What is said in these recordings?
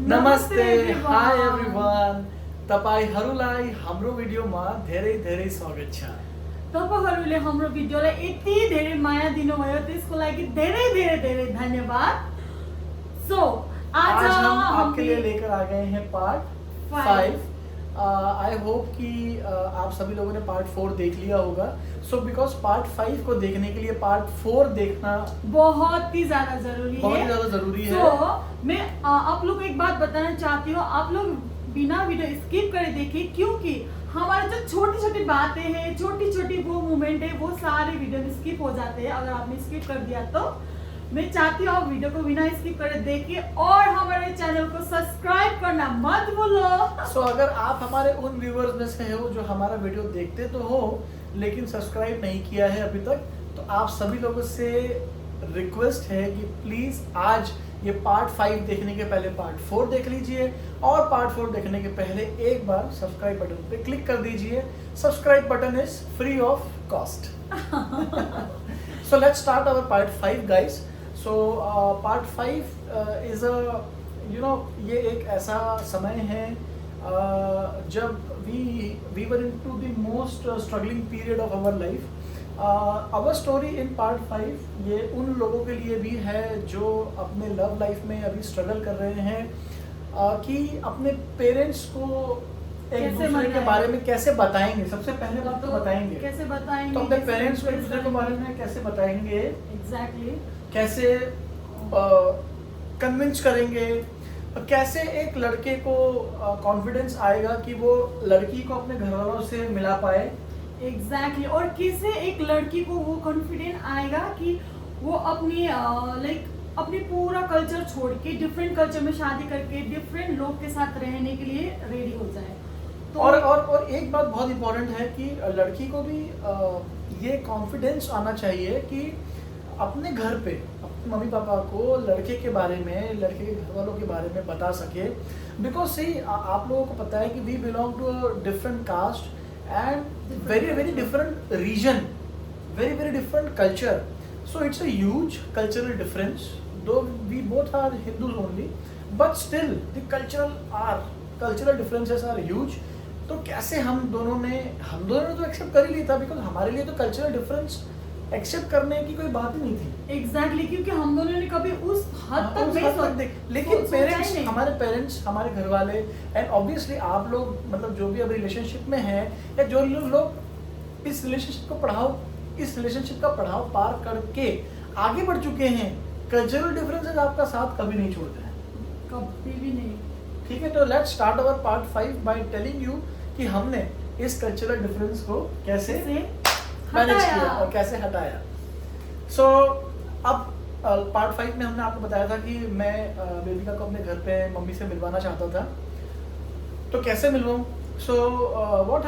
नमस्ते, हाय एभ्रिवान। तपाईहरुलाई हाम्रो भिडियोमा धेरै धेरै स्वागत छ। तपाईहरुले हाम्रो भिडियोलाई यति धेरै माया दिनुभयो त्यसको लागि धेरै धेरै धेरै धन्यवाद। सो आज हम आपके लिए लेकर आ गए हैं पार्ट 5। आई होप कि आप सभी लोगों ने पार्ट 4 देख लिया होगा। सो बिकॉज पार्ट 5 को देखने के लिए पार्ट 4 देखना बहुत ही ज्यादा जरूरी है। तो मैं आप लोग को एक बात बताना चाहती हूँ, आप लोग बिना वीडियो स्किप करे देखिए, क्योंकि हमारे जो छोटी छोटी बातें हैं, छोटी छोटी वो मोमेंट है, वो सारे वीडियो में स्किप हो जाते हैं। अगर आपने स्किप कर दिया तो मैं चाहती हूँ आप वीडियो को बिना स्किप करे देखिए और हमारे चैनल को सब्सक्राइब करना मत भूलो। सो अगर आप हमारे उन व्यूअर्स में से हो जो हमारा वीडियो देखते तो हो लेकिन सब्सक्राइब नहीं किया है अभी तक, तो आप सभी लोगों से रिक्वेस्ट है कि प्लीज आज ये पार्ट 5 देखने के पहले पार्ट 4 देख लीजिए और पार्ट 4 देखने के पहले एक बार सब्सक्राइब बटन पे क्लिक कर दीजिए। Subscribe button is free of cost. So let's start our part 5 guys. So part 5 is ये एक ऐसा समय है जब we were into the most struggling period of our life. Our story in part 5 ये उन लोगों के लिए भी है जो अपने लव लाइफ में अभी स्ट्रगल कर रहे हैं कि अपने पेरेंट्स को एक दूसरे के बारे में कैसे बताएंगे। सबसे पहले बात तो बताएंगे कैसे बताएंगे, तो अपने पेरेंट्स को एक दूसरे के बारे में कैसे बताएंगे, एग्जैक्टली कैसे कन्विंस करेंगे, कैसे एक लड़के को कॉन्फिडेंस आएगा कि वो लड़की को अपने घर वालों से मिला पाए। एग्जैक्टली और कैसे एक लड़की को वो कॉन्फिडेंस आएगा कि वो अपनी अपनी पूरा कल्चर छोड़ के डिफरेंट कल्चर में शादी करके डिफरेंट लोग के साथ रहने के लिए रेडी हो जाए। तो और एक बात बहुत इम्पोर्टेंट है कि लड़की को भी ये कॉन्फिडेंस आना चाहिए कि अपने घर पे अपने मम्मी पापा को लड़के के बारे में, लड़के के घर वालों के बारे में बता सके। बिकॉज सी आप लोगों को पता है कि we belong to a different caste and very different region, very different culture, so it's a huge cultural difference, though we both are Hindus only, but still the cultural differences are huge। तो कैसे हम दोनों ने तो accept कर ही लिया था, because हमारे लिए तो कल्चरल डिफरेंस एक्सेप्ट करने की कोई बात ही नहीं थी। एग्जैक्टली क्योंकि हम दोनों ने कभी उस हद तक नहीं लेकिन पेरेंट्स, हमारे घर वाले एंड ऑब्वियसली आप लोग, मतलब जो भी अब रिलेशनशिप में हैं या जो लोग इस रिलेशनशिप का पड़ाव पार करके आगे बढ़ चुके हैं, कल्चरल डिफरेंसेस आपका साथ कभी नहीं छोड़ते हैं, कभी भी नहीं। ठीक है, तो let's start our part 5 by telling you कि हमने इस कल्चरल डिफरेंस को कैसे मैनेज किया और कैसे हटाया। सो अब पार्ट 5 में हमने आपको बताया था कि मैं बेबिका को अपने घर पे मम्मी से मिलवाना चाहता था, तो कैसे मिलवाऊँ। सो व्हाट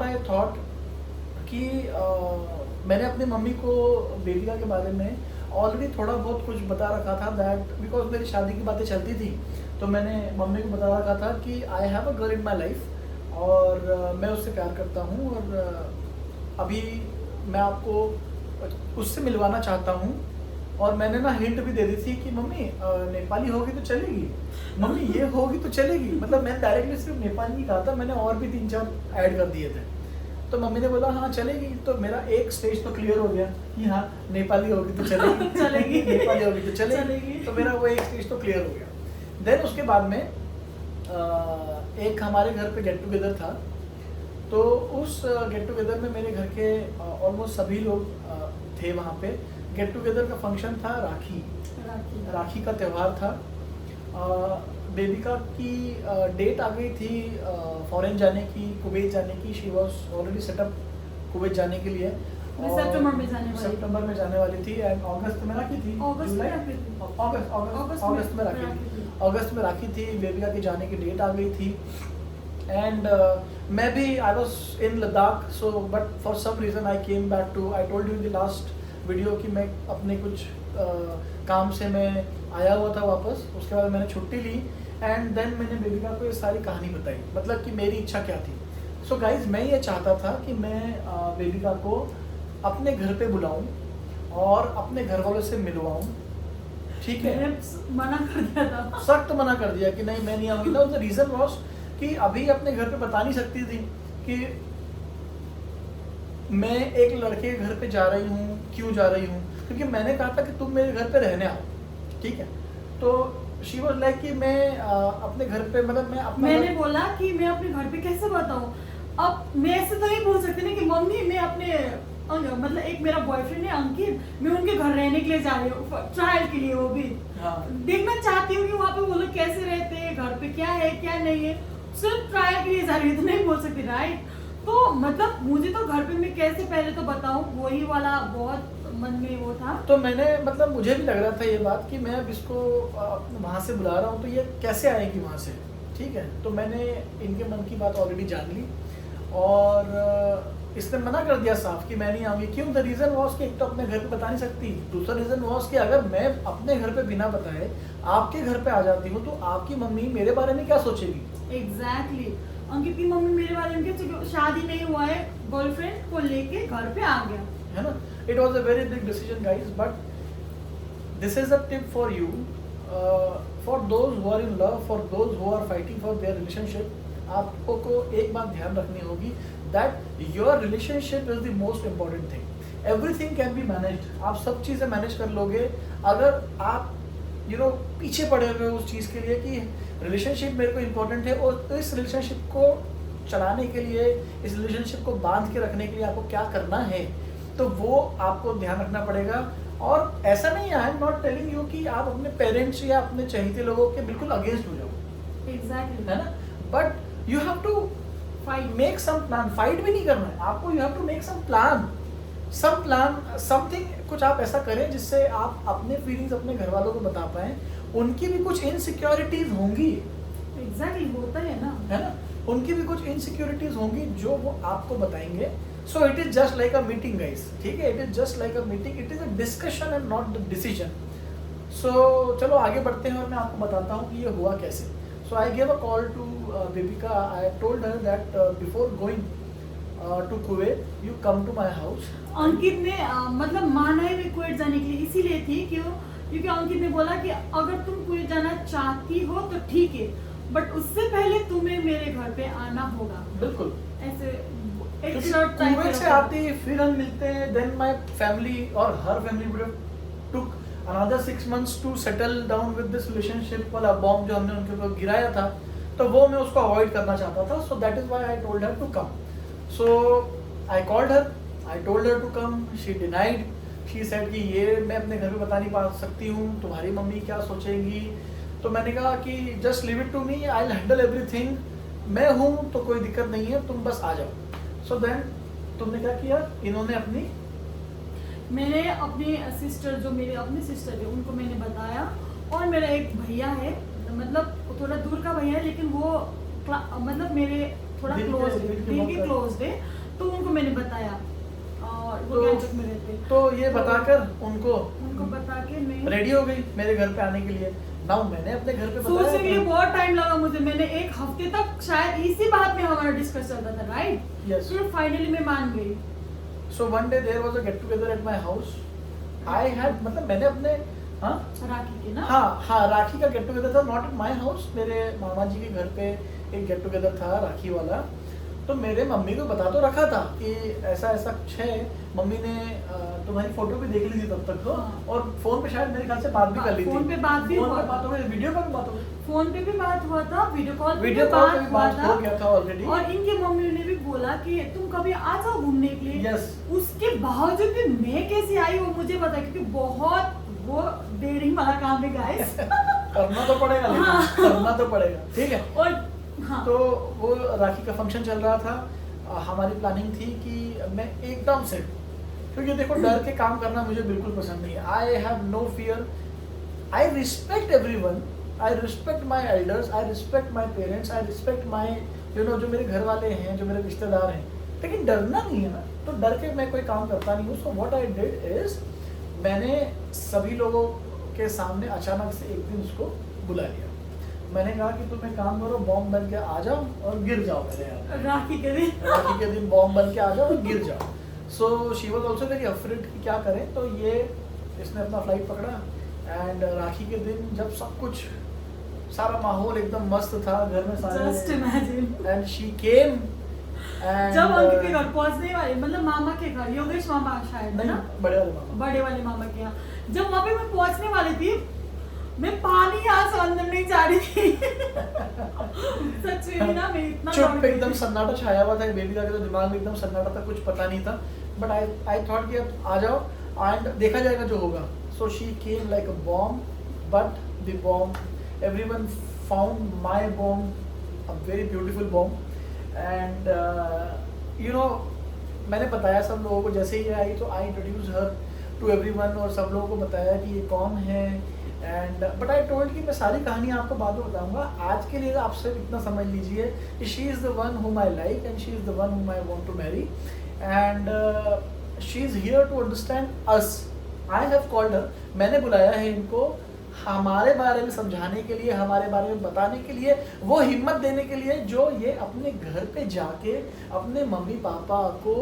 आई थॉट कि मैंने अपनी मम्मी को बेबिका के बारे में ऑलरेडी थोड़ा बहुत कुछ बता रखा था, दैट बिकॉज मेरी शादी की बातें चलती थी, तो मैंने मम्मी को बता रखा था कि I have a girl in my life और मैं उससे प्यार करता हूँ और अभी मैं आपको उससे मिलवाना चाहता हूँ। और मैंने ना हिंट भी दे दी थी कि मम्मी नेपाली होगी तो चलेगी, मम्मी ये होगी तो चलेगी। मतलब मैंने डायरेक्टली सिर्फ नेपाली नहीं कहा था, मैंने और भी 3-4 ऐड कर दिए थे। तो मम्मी ने बोला हाँ चलेगी, तो मेरा एक स्टेज तो क्लियर हो गया कि हाँ नेपाली होगी तो चलेगी चलेगी नेपाली होगी तो चलेगी, तो मेरा वो एक स्टेज तो क्लियर हो गया। देन उसके बाद में एक हमारे घर पे गेट टुगेदर था, तो उस गेट टुगेदर में मेरे घर के ऑलमोस्ट सभी लोग थे वहाँ पे। गेट टुगेदर का फंक्शन था, राखी का त्यौहार था। बेबिका की डेट आ गई थी फॉरेन जाने की, कुवैत जाने की। She was already setup Kuwait जाने के लिए। सितंबर में जाने वाली थी एंड अगस्त में राखी थी। अगस्त में राखी थी। बेबिका की जाने की डेट आ गई थी एंड मैं भी I was in Ladakh, so but for some reason I came back to, I told you in the last video कि मैं अपने कुछ काम से मैं आया हुआ था वापस। उसके बाद मैंने छुट्टी ली एंड देन मैंने बेबिका को ये सारी कहानी बताई, मतलब कि मेरी इच्छा क्या थी। सो गाइज मैं ये चाहता था कि मैं बेबिका को अपने घर पे बुलाऊं और अपने घर वालों से मिलवाऊं, ठीक है, मैंने मना कर दिया था, सख्त मना कर दिया कि नहीं मैं नहीं आऊंगी। ना द रीजन वाज कि अभी अपने घर पे बता नहीं सकती थी कि मैं एक लड़के के घर पे जा रही हूँ, क्यों जा रही हूँ, क्योंकि मैंने कहा था कि तुम मेरे घर पे रहने आओ, ठीक है। तो शी वाज लाइक कि मैं अपने घर पे मतलब मैं अपना मैंने बोला कि मैं अपने घर पे कैसे बताऊं। अब मैं ऐसे तो नहीं बोल सकती ना कि मम्मी मैं अपने मतलब एक मेरा बॉयफ्रेंड है अंकित, मैं उनके घर रहने के लिए जा रही हूँ ट्रायल के लिए, वो भी हाँ। देखना चाहती हूँ कि वहाँ पे वो लोग कैसे रहते हैं, घर पे क्या है क्या नहीं है, सिर्फ ट्रायल के लिए जा रही है, तो नहीं बोल सकती राइट। तो मतलब मुझे तो घर पे मैं कैसे पहले तो बताऊं, वही वाला बहुत मन में वो था। तो मैंने मतलब मुझे भी लग रहा था ये बात कि मैं अब इसको वहाँ से बुला रहा हूँ तो ये कैसे आएगी वहाँ से, ठीक है। तो मैंने इनके मन की बात ऑलरेडी जान ली और इसने मना कर दिया साफ कि मैं नहीं आऊँगी। क्यों? द रीज़न वॉज कि एक तो अपने घर पे बता नहीं सकती, दूसरा रीज़न वॉज कि अगर मैं अपने घर पे बिना बताए आपके घर पे आ जाती हूँ तो आपकी मम्मी मेरे बारे में क्या सोचेगी। एग्जैक्टली अंकित की मम्मी मेरे बारे में क्या सोचेगी, शादी नहीं हुआ है, गर्लफ्रेंड को लेके घर पे आ गया है ना। It was a very big decision guys, but this is a tip for you, for those who are in love, for those who are fighting for their relationship. आपको को एक बात ध्यान रखनी होगी that your relationship is the most important thing. Everything can be managed, आप सब चीज़ें मैनेज कर लोगे अगर आप पीछे पड़े हुए उस चीज़ के लिए कि रिलेशनशिप मेरे को इम्पोर्टेंट है और इस रिलेशनशिप को चलाने के लिए, इस रिलेशनशिप को बांध के रखने के लिए आपको क्या करना है, तो वो आपको ध्यान रखना पड़ेगा। और ऐसा नहीं है, I am not telling you कि आप अपने पेरेंट्स या अपने चाहते लोगों के बिल्कुल अगेंस्ट हो जाओ, एग्जैक्टली है ना। But you have to make some plan, fight भी नहीं करना है आपको, you have to make some plan, something, कुछ आप ऐसा करें जिससे आप अपने फीलिंग्स अपने घर वालों को बता पाएं। उनकी भी कुछ इनसिक्योरिटीज होंगी, एग्जैक्टली होता है ना, उनकी भी कुछ इनसिक्योरिटीज होंगी जो वो आपको बताएंगे। So it is just like a meeting guys, ठीक है, it is just like a meeting, it is a discussion and not the decision. सो चलो आगे बढ़ते हैं और मैं आपको बताता हूँ कि ये हुआ कैसे। So I gave a call to Babika, I told her that before going to Kuwait you come to my house. Ankit ने मतलब माना ही भी कुवैत जाने के लिए इसीलिए थी क्योंकि अंकित ने बोला कि अगर तुम कुवैत जाना चाहती हो तो ठीक है, बट उससे पहले तुम्हें मेरे घर पे आना होगा। बिल्कुल ऐसे कुवैत से आती फिर हम मिलते हैं, देन माय फैमिली और her family would have took another 6 months to settle down with this relationship वाला बॉम्ब जो हमने उनके ऊपर गिराया था, तो वो मैं उसको अवॉइड करना चाहता था। So that is why I told her to come. So I called her, I told her to come, she denied, she said कि ये मैं अपने घर पे बता नहीं पा सकती हूँ, तुम्हारी मम्मी क्या सोचेंगी। तो मैंने कहा कि just leave it to me, I will handle everything, मैं हूँ तो कोई दिक्कत नहीं है, तुम बस आ जाओ। सो देन तुमने क्या किया, मैंने अपनी सिस्टर, जो मेरे अपने सिस्टर है उनको मैंने बताया, और मेरा एक भैया है, मतलब थोड़ा दूर का भैया है लेकिन वो मतलब मेरे थोड़ा क्लोज है, तो उनको मैंने बताया और वो गैंगटॉक में रहते। तो ये बताकर उनको बता के मैं रेडी हो गई मेरे घर पे आने के लिए। नाउ मैंने अपने घर पे बताया, सोचने के लिए बहुत टाइम लगा मुझे, मैंने 1 हफ्ते तक शायद इसी बात में हमारा डिस्कस चलता था, राइट। Yes. फिर फाइनली मैं मान गई। So one day there was a get together at my house. I had मतलब मैंने अपने राखी के ना, हाँ राखी का गेट टुगेदर था, नॉट इन माय हाउस, मेरे मामा जी के घर पे एक गेट टुगेदर था राखी वाला। तो मेरे मम्मी को बता तो रखा था कि ऐसा ऐसा कुछ है, मम्मी ने तुम्हारी फोटो भी देख ली थी तब तक तो, और फोन पे शायद मेरे ख्याल से बात भी कर ली थी, फोन पे बात भी हुआ, बात हो गई, वीडियो कॉल बात हो गई, फोन पे भी बात हुआ था, वीडियो कॉल पे भी बात हो गया था ऑलरेडी। और इनके मम्मी ने भी बोला कि तुम कभी आ जाओ घूमने के लिए। Yes. उसके बावजूद भी मैं कैसे आई वो मुझे पता, क्योंकि बहुत वो डेयरिंग वाला काम है गाइस। करना तो पड़ेगा, करना तो पड़ेगा, ठीक है। और हाँ, तो वो राखी का फंक्शन चल रहा था, हमारी प्लानिंग थी कि मैं एकदम से, क्योंकि देखो डर के काम करना मुझे बिल्कुल पसंद नहीं है, I have no fear, I respect everyone, I respect my elders, I respect my parents, I respect my जो मेरे घर वाले हैं, जो मेरे रिश्तेदार हैं, लेकिन डरना नहीं है ना, तो डर के मैं कोई काम करता नहीं हूँ। So what I did is, मैंने सभी लोगों के सामने अचानक से एक दिन उसको बुला लिया। मैंने कहा कि तुम एक काम करो, बॉम्ब बन के आ जाओ और गिर जाओ मेरे यहाँ, राखी के दिन बॉम्ब बन के आ जाओ और गिर जाओ। So she was also very afraid कि क्या करें। तो ये इसने अपना फ्लाइट पकड़ा, एंड राखी के दिन जब सब कुछ सारा माहौल एकदम मस्त था घर में सारे, just imagine, and she came जब अंकित के घर पहुंचने वाले, मतलब मामा के घर, योगेश मामा शायद है ना, बड़े वाले मामा, बड़े वाले मामा के यहाँ, जब वहाँ पे मैं पहुंचने वाली थी, मैं पानी यहाँ से अंदर नहीं जा रही थी। सच में ना, मैं इतना चुप एकदम सन्नाटा छाया हुआ था बेबी का, तो दिमाग में एकदम सन्नाटा था, कुछ पता नहीं था, बट आई थॉट कि अब आ जाओ एंड देखा जाएगा जो होगा. So she came like a bomb, but the bomb, everyone found my bomb a very beautiful bomb. And you know, मैंने बताया सब लोगों को, जैसे ही आई तो I introduce her to everyone, और सब लोगों को बताया कि ये कौन है. एंड बट आई टोल्ड कि मैं सारी कहानी आपको बाद में बताऊंगा. आज के लिए आप सिर्फ इतना समझ लीजिए कि she is the one whom I like and she is the one whom I want to marry, and she is here to understand us. I have called her, मैंने बुलाया है इनको हमारे बारे में समझाने के लिए, हमारे बारे में बताने के लिए, वो हिम्मत देने के लिए जो ये अपने घर पे जाके अपने मम्मी पापा को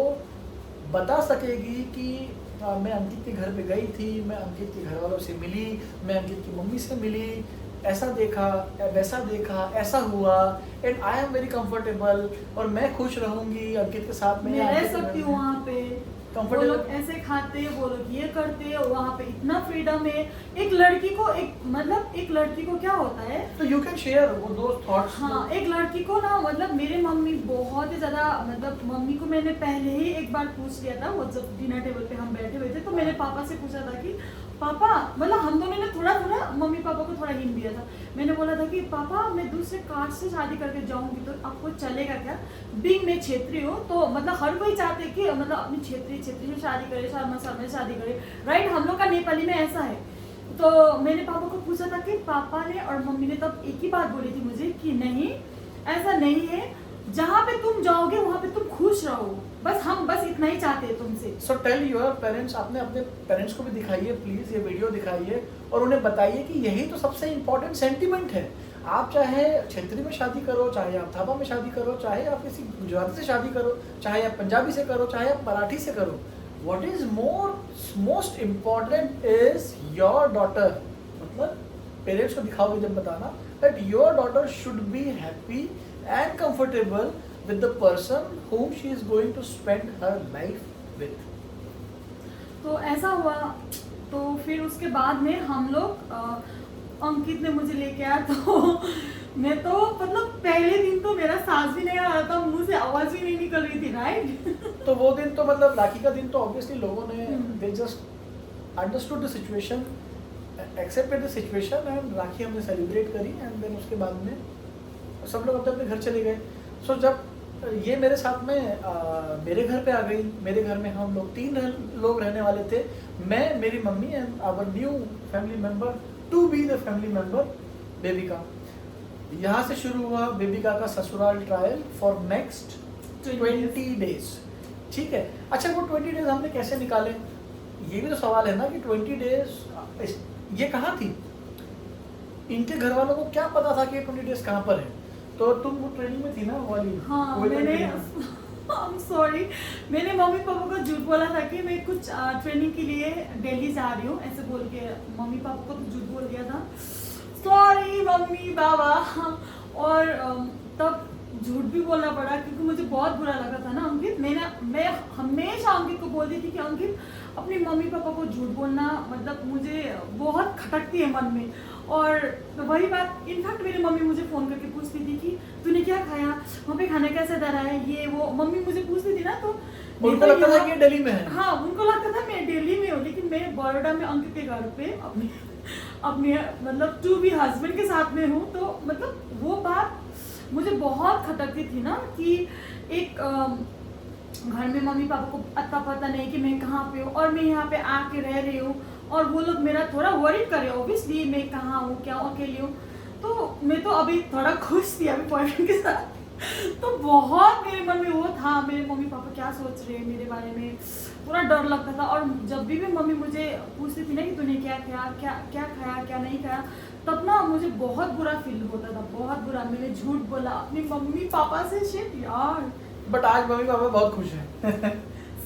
बता सकेगी कि मैं अंकित के घर पे गई थी, मैं अंकित के घर वालों से मिली, मैं अंकित की मम्मी से मिली, ऐसा देखा, वैसा देखा, ऐसा हुआ, and I am very comfortable, और मैं खुश रहूंगी अंकित के साथ में. मैं रह सकती हूँ वहाँ पे, वो लोग ऐसे खाते, वो लोग ये करते, वहाँ पे इतना फ्रीडम है. एक लड़की को, एक मतलब एक लड़की को क्या होता है, तो यू कैन शेयर वो दोस्त थॉट्स. हाँ, एक लड़की को ना, मतलब मेरे मम्मी बहुत ही ज़्यादा, मतलब मम्मी को मैंने पहले ही एक बार पूछ लिया था, वो जब डिनर टेबल पे हम बैठे हुए थे, तो मैंने पापा से पूछा था कि पापा, मतलब हम दोनों ने थोड़ा थोड़ा मम्मी पापा को थोड़ा हिंट दिया था. मैंने बोला था कि पापा, मैं दूसरे कास्ट से शादी करके जाऊंगी तो आपको चलेगा क्या? बीइंग मैं क्षेत्रीय हूँ, तो मतलब हर कोई चाहते कि मतलब अपनी क्षेत्रीय से शादी करे, शर्मा से शादी करे, राइट? हम लोग का नेपाली में ऐसा है. तो मैंने पापा को पूछा था कि पापा ने और मम्मी ने तब एक ही बात बोली थी मुझे कि नहीं, ऐसा नहीं है, जहाँ पे तुम जाओगे वहाँ पे तुम खुश रहो, बस हम बस इतना ही चाहते हैं तुमसे. सो टेल योर पेरेंट्स, आपने अपने पेरेंट्स को भी दिखाइए प्लीज, ये वीडियो दिखाइए और उन्हें बताइए कि यही तो सबसे इम्पोर्टेंट सेंटिमेंट है. आप चाहे क्षेत्रीय में शादी करो, चाहे आप थापा में शादी करो, चाहे आप किसी गुजराती से शादी करो, चाहे आप पंजाबी से करो, चाहे आप मराठी से करो, what is most important is your daughter. मतलब पेरेंट्स को दिखाओगे जब बताना that your daughter should be happy and comfortable with the person whom she is going to spend her life with. तो ऐसा हुआ, तो फिर उसके बाद में हम लोग अंकित ने मुझे लेके आया, तो मैं तो मतलब पहले दिन तो मेरा सांस भी नहीं आ रहा था, मुंह से आवाज भी नहीं निकल रही थी, राइट? तो वो दिन तो मतलब राखी का दिन तो ऑब्वियसली लोगों ने they just understood the situation, accepted the situation and राखी हमने सेलिब्रेट करी, एंड देन उसके बाद में सब लोग अपने अपने घर चले गए. सो जब ये मेरे साथ में मेरे घर पे आ गई, मेरे घर में हम लोग 3 लोग रहने वाले थे, मैं, मेरी mummy and our new family member to be the family member Bebika. यहाँ से शुरू हुआ बेबिका का ससुराल ट्रायल फॉर नेक्स्ट 20 डेज. ठीक है, अच्छा वो 20 डेज हमने कैसे निकाले, ये भी तो सवाल है ना कि 20 डेज ये कहाँ थी, इनके घर वालों को क्या पता था कि 20 डेज कहाँ पर है. तो तुम वो ट्रेनिंग में थी ना वाली? हाँ, मैंने I'm sorry, मैंने मम्मी पापा को झूठ बोला था कि मैं कुछ ट्रेनिंग के लिए दिल्ली जा रही हूँ, ऐसे बोल के मम्मी पापा को तो झूठ बोल दिया था. Sorry mummy papa. और तब झूठ भी बोलना पड़ा क्योंकि मुझे बहुत बुरा लगा था ना अंकित. मैं हमेशा अंकित को बोलती थी कि अंकित अपनी मम्मी पापा को झूठ बोलना मतलब मुझे बहुत खटकती है मन में. और वही बात, इनफैक्ट मेरी मम्मी मुझे फ़ोन करके पूछती थी कि तूने क्या खाया, वहाँ पे खाना कैसा दे रहा है, ये वो मम्मी मुझे पूछती थी ना. तो उनको लगता था कि दिल्ली में है. हाँ, उनको लगता था मैं दिल्ली में हूँ, लेकिन मैं बड़ौदा में अंकित के घर पे अपने मतलब टू बी हस्बैंड के साथ में हूँ. तो मतलब वो बात मुझे बहुत खटकती थी ना कि एक घर में मम्मी पापा को अता पता नहीं कि मैं कहाँ पे हूँ और मैं यहाँ पे आके रह रही हूँ, और वो लोग मेरा थोड़ा वरीड कर रहे हो ऑब्वियसली मैं कहाँ हूँ, क्या अकेली हूँ. तो मैं तो अभी थोड़ा खुश थी अभी बॉयफ्रेंड के साथ. तो बहुत मेरे मन में वो था, मेरे मम्मी पापा क्या सोच रहे हैं मेरे बारे में, पूरा डर लगता था. और जब भी मम्मी मुझे पूछती थी ना कि तूने क्या खाया, क्या खाया, क्या नहीं खाया, तब ना मुझे बहुत बुरा फील होता था, बहुत बुरा. मैंने झूठ बोला अपनी मम्मी पापा से, शिट यार. बट आज मम्मी पापा बहुत खुश हैं.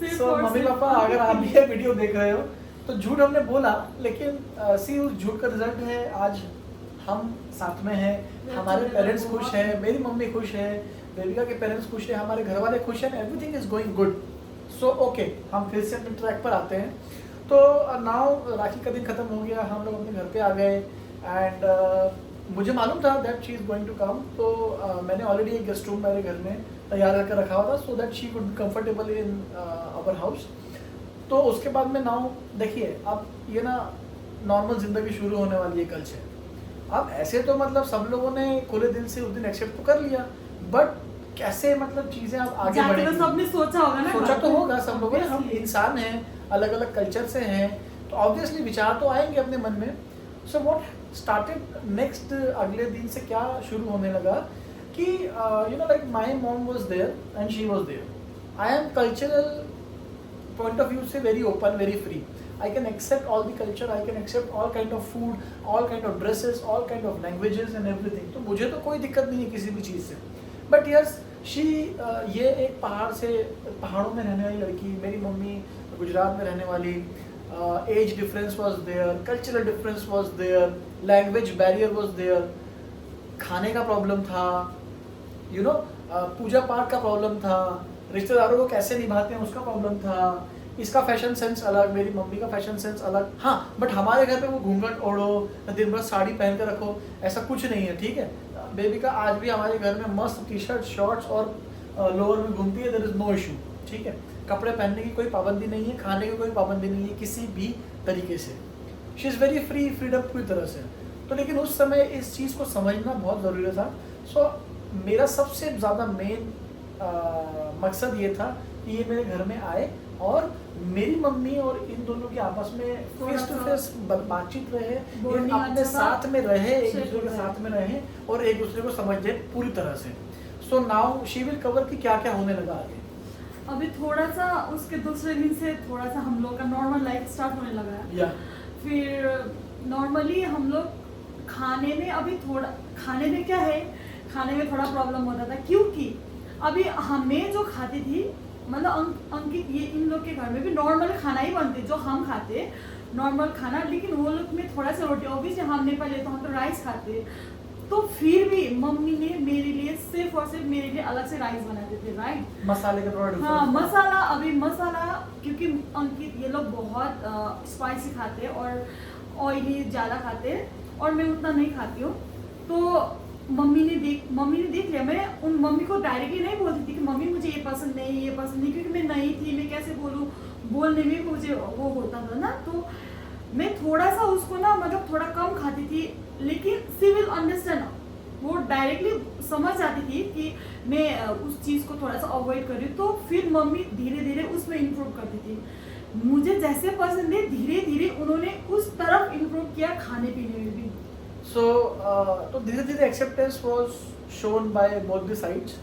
सो मम्मी पापा अगर आप ये वीडियो देख रहे हो तो झूठ हमने बोला, लेकिन सी उस झूठ का रिजल्ट है आज हम साथ में हैं, हमारे पेरेंट्स खुश हैं, मेरी मम्मी खुश है, बेबिका के पेरेंट्स खुश हैं, हमारे घर वाले खुश हैं, everything is going good. So okay, हम फिर से अपने ट्रैक पर आते हैं। तो नाउ राखी का दिन खत्म हो गया, हम लोग अपने घर पे आ गए एंड मुझे मालूम था that she is going to come. तो मैंने ऑलरेडी एक गेस्ट रूम मेरे घर में तैयार करके रखा हुआ था so that she would be comfortable in our house. तो उसके बाद में नाउ देखिए, अब ये ना नॉर्मल ज़िंदगी शुरू होने वाली है कल से। अब ऐसे तो मतलब सब लोगों ने खुले दिल से उस दिन एक्सेप्ट तो कर लिया, बट कैसे मतलब चीज़ें अब आगे जाके बढ़ेंगी, तो सबने सोचा होगा ना, सोचा तो होगा सब लोगों ने, हम इंसान हैं, अलग अलग कल्चर से हैं, तो ऑब्वियसली विचार तो आएंगे अपने मन में। सो व्हाट स्टार्टेड नेक्स्ट, अगले दिन से क्या शुरू होने लगा कि you know like my mom was there and she was there. I am cultural point of view से very open, very free. I can accept all the culture, I can accept all kind of food, all kind of dresses, all kind of languages and everything. तो मुझे तो कोई दिक्कत नहीं है किसी भी चीज़ से। But yes, she ये एक पहाड़ों में रहने वाली लड़की, मेरी मम्मी गुजरात में रहने वाली, age difference was there, cultural difference was there, language barrier was there, खाने का प्रॉब्लम था, यू नो पूजा पाठ का प्रॉब्लम था, रिश्तेदारों को कैसे निभाते हैं उसका प्रॉब्लम था, इसका फैशन सेंस अलग, मेरी मम्मी का फैशन सेंस अलग। हाँ, बट हमारे घर पे वो घूंघट ओढ़ो, दिन भर साड़ी पहन कर रखो, ऐसा कुछ नहीं है, ठीक है। बेबी का आज भी हमारे घर में मस्त टी शर्ट, शॉर्ट्स और लोअर में घूमती है, देयर इज नो इशू, ठीक है। कपड़े पहनने की कोई पाबंदी नहीं है, खाने की कोई पाबंदी नहीं है किसी भी तरीके से। She is very free, freedom पूरी तरह से। तो लेकिन उस समय इस चीज़ को समझना बहुत ज़रूरी था। सो मेरा सबसे ज़्यादा मेन मकसद ये था कि ये मेरे घर में आए और मेरी मम्मी और इन दोनों के आपस में फेस टू फेस बातचीत रहे, ये अपने साथ में रहे, एक दूसरे के साथ में रहे और एक दूसरे को समझ जाए पूरी तरह से। So now she will cover कि क्या क्या होने लगा आगे। अभी थोड़ा सा उसके दूसरे दिन से थोड़ा सा हम लोग का नॉर्मल लाइफ स्टार्ट होने लगा है। या फिर नॉर्मली हम लोग खाने में, अभी थोड़ा खाने में क्या है, खाने में थोड़ा प्रॉब्लम होता था क्योंकि अभी हमें जो खाती थी, मतलब अंकित ये इन लोग के घर में भी नॉर्मल खाना ही बनते जो हम खाते, नॉर्मल खाना, लेकिन वो लोग में थोड़ा सा रोटी, ऑब्वियसली हम नेपाली तो हम तो राइस खाते, तो फिर भी मम्मी ने मेरे लिए सिर्फ और सिर्फ मेरे लिए अलग से राइस बनाते थे, राइट। मसाले का थोड़ा हाँ, मसाला, अभी मसाला क्योंकि अंकित ये लोग बहुत स्पाइसी खाते और ऑयली ज़्यादा खाते और मैं उतना नहीं खाती हूँ। तो मम्मी ने देख लिया। मैं उन मम्मी को डायरेक्टली नहीं बोलती थी कि मम्मी मुझे ये पसंद नहीं, क्योंकि मैं नई थी, मैं कैसे बोलूँ, बोलने में मुझे वो होता था ना, तो मैं थोड़ा सा उसको ना मतलब थोड़ा कम खाती थी, लेकिन शी विल अंडरस्टैंड, वो डायरेक्टली समझ जाती थी कि मैं उस चीज़ को थोड़ा सा अवॉइड कर रही हूँ। तो फिर मम्मी धीरे धीरे उसमें इम्प्रूव करती थी, मुझे जैसे पसंद है धीरे धीरे उन्होंने उस तरफ इम्प्रूव किया खाने पीने में भी। So तो धीरे धीरे acceptance was shown by both the sides,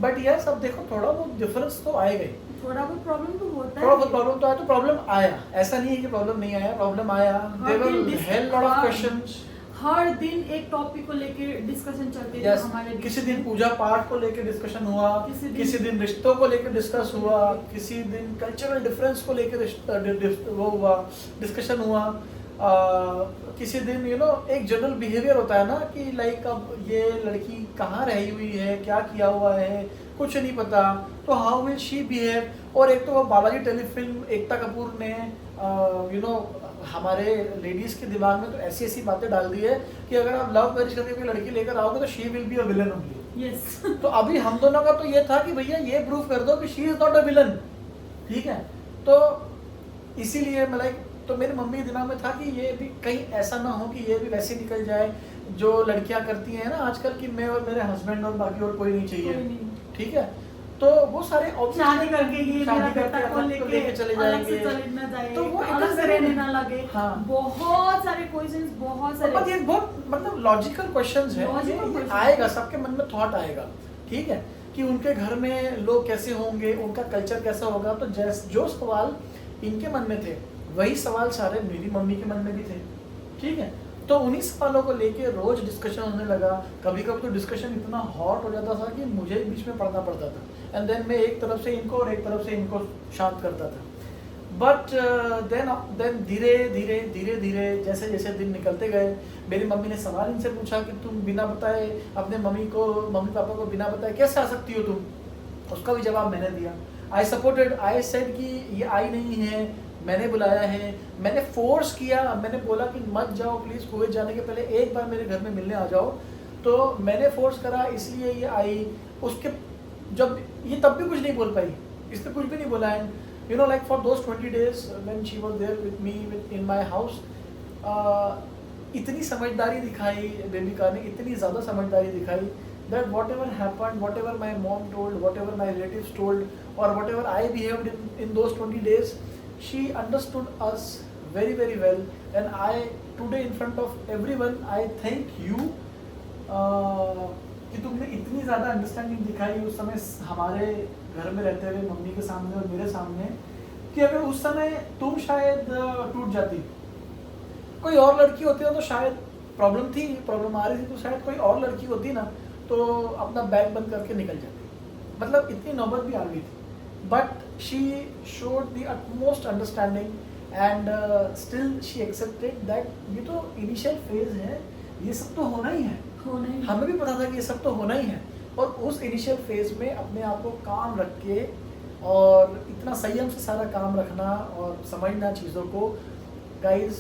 but yes अब देखो थोड़ा बहुत डिफरेंस तो आएगा ही, थोड़ा बहुत प्रॉब्लम तो होता है, थोड़ा बहुत प्रॉब्लम तो आया, तो प्रॉब्लम आया, ऐसा नहीं है कि प्रॉब्लम नहीं आया, प्रॉब्लम आया। There were hell lot of questions, हर दिन एक टॉपिक को लेके डिस्कशन चलते थे हमारे बीच। किसी दिन पूजा पाठ को लेके डिस्कशन हुआ, किसी दिन रिश्तों को लेके डिस्कस हुआ, किसी दिन कल्चरल डिफरेंस को लेके वो हुआ, डिस्कशन हुआ, किसी दिन यू नो एक जनरल बिहेवियर होता है ना कि लाइक अब ये लड़की कहाँ रही हुई है, क्या किया हुआ है, कुछ नहीं पता, तो हाउ विल शी बिहेव। और एक तो वो बालाजी टेलीफिल्म एकता कपूर ने यू नो हमारे लेडीज़ के दिमाग में तो ऐसी ऐसी बातें डाल दी है कि अगर आप लव मैरिज करके कोई लड़की लेकर आओगे तो she will be a villain only. Yes. तो अभी हम दोनों का तो ये था कि भैया ये प्रूव कर दो कि she is not a villain, ठीक है। तो इसीलिए मैं लाइक, तो मेरी मम्मी के दिमाग में था कि ये भी कहीं ऐसा ना हो कि ये भी वैसे निकल जाए जो लड़कियां करती हैं ना आजकल की, मैं और मेरे हस्बैंड और बाकी और कोई नहीं चाहिए, ठीक है। तो वो सारे शादी करके ये शादी करके लेके चले जाएंगे, तो वो अलग से रहने ना लगे। हाँ, बहुत सारे क्वेश्चंस, बहुत सारे, ये बहुत मतलब लॉजिकल क्वेश्चंस है, ये आएगा सबके मन में, थॉट आएगा, ठीक है, कि उनके घर में लोग कैसे होंगे, उनका कल्चर कैसा होगा। तो जो सवाल इनके मन में थे वही सवाल सारे मेरी मम्मी के मन में भी थे, ठीक है। तो उन्हीं सवालों को लेके रोज डिस्कशन होने लगा। कभी कभी तो डिस्कशन इतना हॉट हो जाता था कि मुझे बीच में पढ़ना पड़ता था, एंड देन मैं एक तरफ से इनको और एक तरफ से इनको शांत करता था। बट देन धीरे धीरे जैसे जैसे दिन निकलते गए, मेरी मम्मी ने सवाल इनसे पूछा कि तुम बिना बताए अपने मम्मी पापा को बिना बताए कैसे आ सकती हो तुम? उसका भी जवाब मैंने दिया। आई सपोर्टेड, आई सेड कि ये आई नहीं है, मैंने बुलाया है, मैंने फोर्स किया, मैंने बोला कि मत जाओ प्लीज़, कुवैत जाने के पहले एक बार मेरे घर में मिलने आ जाओ। तो मैंने फोर्स करा, इसलिए ये आई। उसके जब ये तब भी कुछ नहीं बोल पाई, इसने कुछ भी नहीं बोला। And you know, like for those 20 days when she was there with me in my house, इतनी समझदारी दिखाई बेबिका ने, इतनी ज़्यादा समझदारी दिखाई that whatever happened, whatever my mom told, whatever my relatives told, or whatever I behaved in those 20 days, she understood us very very well. And I today in front of everyone I thank you कि तुमने इतनी ज़्यादा understanding दिखाई उस समय हमारे घर में रहते हुए मम्मी के सामने और मेरे सामने, कि अगर उस समय तुम शायद टूट जाती, कोई और लड़की होती ना तो शायद प्रॉब्लम आ रही थी तो शायद कोई और लड़की होती ना तो अपना बैग बंद करके निकल जाती, मतलब इतनी नौबत भी आ गई थी। But she showed the utmost understanding and still she accepted that ये तो इनिशियल फेज है, ये सब तो होना ही है। हमें भी पता था कि ये सब तो होना ही है। और उस इनिशियल फेज में अपने आप को काम रख के और इतना संयम से सारा काम रखना और समझना चीज़ों को, guys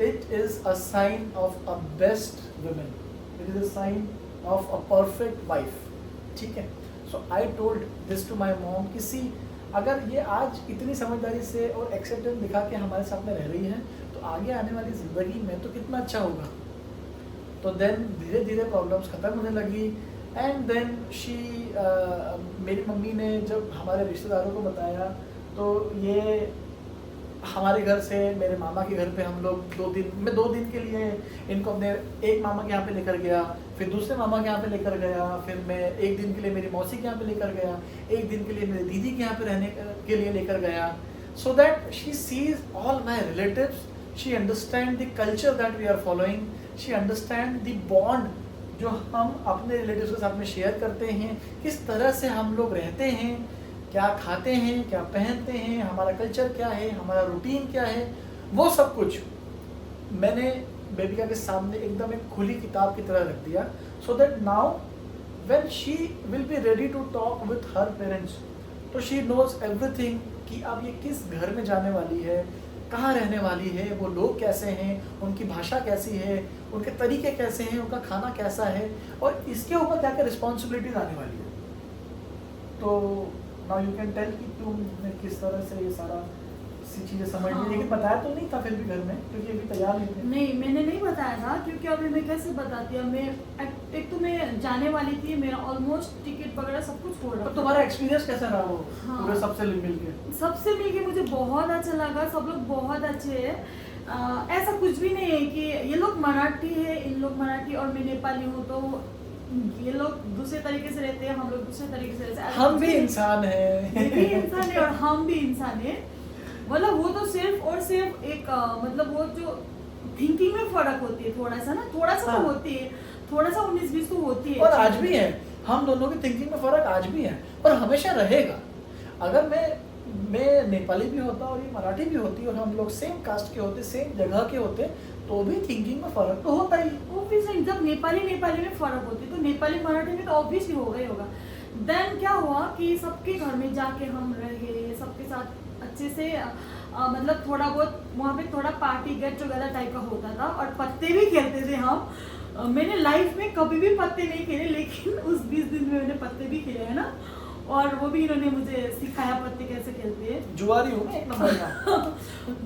it is a sign of a best women, it is a sign of a perfect wife, ठीक है। So I told this to my mom कि सी, अगर ये आज इतनी समझदारी से और एक्सेप्टेंस दिखा के हमारे साथ में रह रही है तो आगे आने वाली ज़िंदगी में तो कितना अच्छा होगा। तो देन धीरे धीरे प्रॉब्लम्स ख़त्म होने लगी। एंड देन शी मेरी मम्मी ने जब हमारे रिश्तेदारों को बताया तो ये हमारे घर से मेरे मामा के घर पे हम लोग 2 दिन के लिए इनको अपने एक मामा के यहाँ पे लेकर गया, फिर दूसरे मामा के यहाँ पे लेकर गया, फिर मैं 1 दिन के लिए मेरी मौसी के यहाँ पे लेकर गया, 1 दिन के लिए मेरी दीदी के यहाँ पे रहने के लिए लेकर गया, so that she sees all my relatives, she understand the culture that we are following, she understand the bond जो हम अपने रिलेटिव्स के साथ में शेयर करते हैं, किस तरह से हम लोग रहते हैं, क्या खाते हैं, क्या पहनते हैं, हमारा कल्चर क्या है, हमारा रूटीन क्या है, वो सब कुछ मैंने बेबिका के सामने एकदम एक खुली किताब की तरह रख दिया, so that now when she will be ready to talk with her parents, तो शी नोज एवरीथिंग कि अब ये किस घर में जाने वाली है, कहाँ रहने वाली है, वो लोग कैसे हैं, उनकी भाषा कैसी है, उनके तरीके कैसे हैं, उनका खाना कैसा है, और इसके ऊपर क्या क्या रिस्पॉन्सिबिलिटीज आने वाली है। तो नाउ यू कैन टेल कि तुमने किस तरह से ये सारा सी चीज़ें समझ ली। लेकिन बताया तो नहीं था फिर भी घर में, क्योंकि अभी तैयार नहीं थे। नहीं, मैंने नहीं बताया था, क्योंकि अभी मैं कैसे बताती हूँ, मैं एक तो मैं जाने वाली थी, मेरा ऑलमोस्ट टिकट वगैरह सब कुछ हो रहा था। तुम्हारा एक्सपीरियंस कैसा रहा वो? हाँ, पूरे सबसे मिल के? सबसे मिल के मुझे बहुत अच्छा लगा, सब लोग बहुत अच्छे हैं। ऐसा कुछ भी नहीं है कि ये लोग मराठी है, इन लोग मराठी और मैं नेपाली हूँ, तो ये लोग दूसरे तरीके से रहते हैं, हम लोग दूसरे तरीके से रहते हैं। हम भी इंसान हैं। ये भी इंसान है और हम भी इंसान है। मतलब वो तो सिर्फ और सिर्फ एक मतलब वो जो थिंकिंग में फर्क होती है, थोड़ा सा हाँ। तो होती है, थोड़ा सा 19-20 तो होती है। और आज भी है, हम दोनों की थिंकिंग में फर्क आज भी है और हमेशा रहेगा। अगर मैं नेपाली भी होता और ये मराठी भी होती और हम लोग सेम कास्ट के होते, सेम जगह के होते, तो भी थिंकिंग में फर्क तो होता ही। ऑब्वियसली जब नेपाली में फर्क होती है तो नेपाली मराठी में तो ऑब्वियसली होगा ही होगा। देन क्या हुआ कि सबके घर में जाके हम रहे, सबके साथ अच्छे से मतलब थोड़ा बहुत वहाँ पे थोड़ा पार्टी गेट टुगेदर टाइप का होता था और पत्ते भी खेलते थे हम। मैंने लाइफ में कभी भी पत्ते नहीं खेले, लेकिन उस 20 दिन में मैंने पत्ते भी खेले है ना, और वो भी इन्होंने मुझे सिखाया पत्ते कैसे खेलते हैं। जुआरी हूँ मैं एक नंबर का।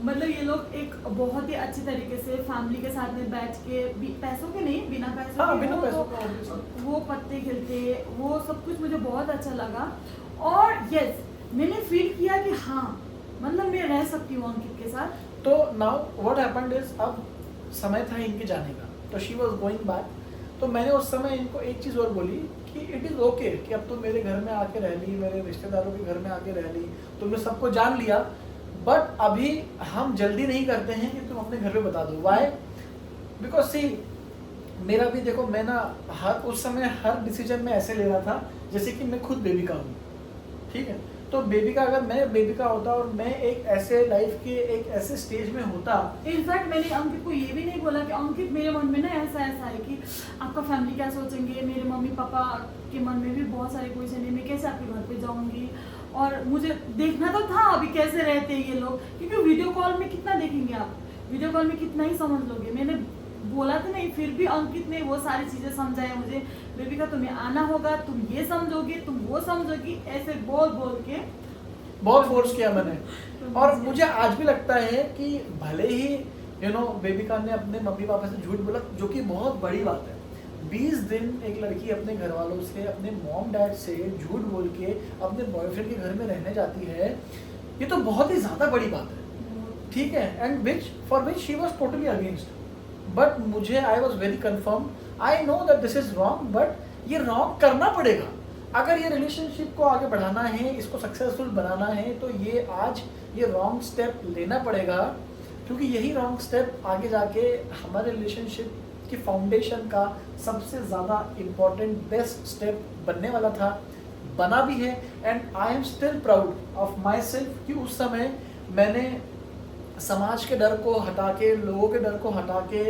मतलब ये लोग एक बहुत ही अच्छी तरीके से फैमिली के साथ में बैठ के पैसों के नहीं, बिना पैसों हाँ, के बिना पैसों वो पत्ते खेलते, वो सब कुछ मुझे बहुत अच्छा लगा। और यस, मैंने फील किया कि हाँ मतलब मैं रह सकती हूँ अंकित के साथ। तो नाउ व्हाट हैपेंड इज, अब समय था इनके जाने का, तो शी वाज गोइंग बैक। तो मैंने उस समय इनको एक चीज़ और बोली कि इट इज़ ओके कि अब तुम मेरे घर में आके रह ली, मेरे रिश्तेदारों के घर में आके रह ली, तुमने सबको जान लिया, बट अभी हम जल्दी नहीं करते हैं कि तुम अपने घर पे बता दो। वाई? बिकॉज सी, मेरा भी देखो, मैं ना उस समय हर डिसीजन में ऐसे ले रहा था जैसे कि मैं खुद बेबी का हूँ, ठीक है। तो तो बेबी का, अगर मैं बेबी का होता और मैं एक ऐसे लाइफ के एक ऐसे स्टेज में होता। इनफैक्ट मैंने अंकित को ये भी नहीं बोला कि अंकित मेरे मन में ना ऐसा ऐसा है कि आपका फैमिली क्या सोचेंगे, मेरे मम्मी पापा के मन में भी बहुत सारे क्वेश्चन है, मैं कैसे आपके घर पे जाऊंगी, और मुझे देखना तो था अभी कैसे रहते हैं ये लोग, क्योंकि वीडियो कॉल में कितना देखेंगे आप, वीडियो कॉल में कितना ही समझ लोगे। मैंने बोला था नहीं, फिर भी अंकित ने वो सारी चीजें समझाया मुझे, बेबी का तुम्हें आना होगा, तुम ये समझोगे, तुम वो समझोगी, ऐसे बोल बोल के बहुत फोर्स किया मैंने। और मुझे आज भी लगता है कि भले ही बेबिका ने अपने मम्मी पापा से झूठ बोला, जो कि बहुत बड़ी बात है। 20 दिन एक लड़की अपने घर वालों से, अपने मॉम डैड से झूठ बोल के अपने बॉयफ्रेंड के घर में रहने जाती है, ये तो बहुत ही ज्यादा बड़ी बात है, ठीक है। And for which she was totally against, but मुझे I was very confirm, I know that this is wrong, but ये रॉन्ग करना पड़ेगा। अगर ये रिलेशनशिप को आगे बढ़ाना है, इसको सक्सेसफुल बनाना है, तो ये आज ये रॉन्ग स्टेप लेना पड़ेगा, क्योंकि यही रॉन्ग स्टेप आगे जाके हमारे रिलेशनशिप की फाउंडेशन का सबसे ज़्यादा इम्पॉर्टेंट बेस्ट स्टेप बनने वाला था, बना भी है। And I am still proud of my self कि उस समय मैंने समाज के डर को हटा के, लोगों के डर को हटा के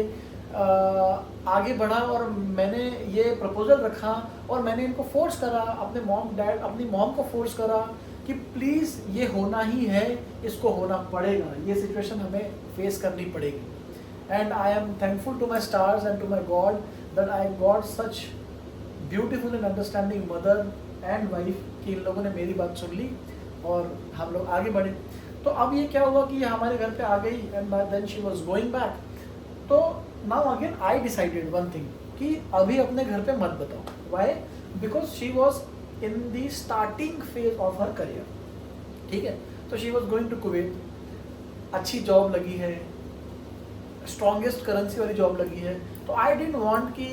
आगे बढ़ा, और मैंने ये प्रपोजल रखा, और मैंने इनको फोर्स करा, अपनी मॉम को फोर्स करा कि प्लीज़ ये होना ही है, इसको होना पड़ेगा, ये सिचुएशन हमें फेस करनी पड़ेगी। And I am thankful to my stars and to my God that I got such beautiful and understanding mother and wife कि इन लोगों ने मेरी बात सुन ली और हम लोग आगे बढ़े। तो अब ये क्या हुआ कि ये हमारे घर पे आ गई, and then she was going back. तो now again I decided one thing कि अभी अपने घर पे मत बताओ। Why? Because she was in the starting phase of her career, ठीक है। तो she was going to Kuwait, अच्छी जॉब लगी है, स्ट्रॉन्गेस्ट करेंसी वाली जॉब लगी है, तो आई डिडंट वांट कि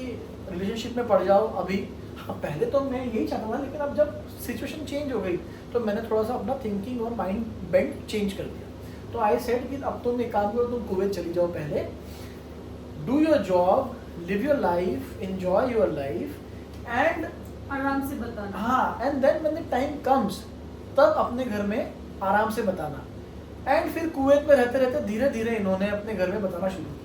रिलेशनशिप में पड़ जाओ अभी। हाँ, पहले तो मैं यही चाहता था, लेकिन अब जब सिचुएशन चेंज हो गई तो मैंने थोड़ा सा अपना थिंकिंग और माइंड बेंड चेंज कर दिया। तो आई सेड कि अब तुम एक काम करो, तुम कुवैत चली जाओ पहले, do your job, live your life, enjoy your life, and आराम से बताना। हाँ, and then when the time comes तब अपने घर में आराम से बताना। एंड फिर कुवैत में रहते रहते धीरे धीरे इन्होंने अपने घर में बताना शुरू किया।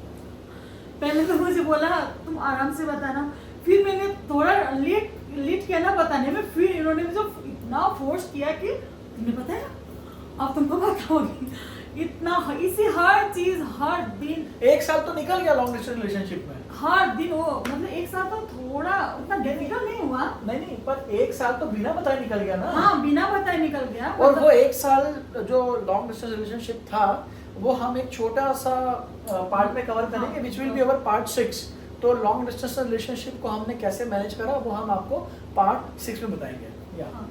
पहले तो मुझे बोला तुम आराम से बताना, फिर मैंने थोड़ा लेट किया ना बताने में, फिर इन्होंने मुझे इतना फोर्स किया कि तुमने बताया, अब तुमको बताओगी, इतना इसी हर चीज हर दिन। 1 साल तो निकल गया लॉन्ग डिस्टेंस रिलेशनशिप में, हर दिन वो मतलब 1 साल तो थोड़ा उतना डिफिकल्ट नहीं हुआ। नहीं, पर 1 साल तो बिना बताए निकल गया ना। हाँ, बिना बताए निकल गया। और मतलब वो 1 साल जो लॉन्ग डिस्टेंस रिलेशनशिप था, वो हम एक छोटा सा पार्ट में कवर करेंगे, which will be our part 6। तो लॉन्ग डिस्टेंस रिलेशनशिप को हमने कैसे मैनेज करा, वो हम आपको पार्ट 6 में बताएंगे। हाँ,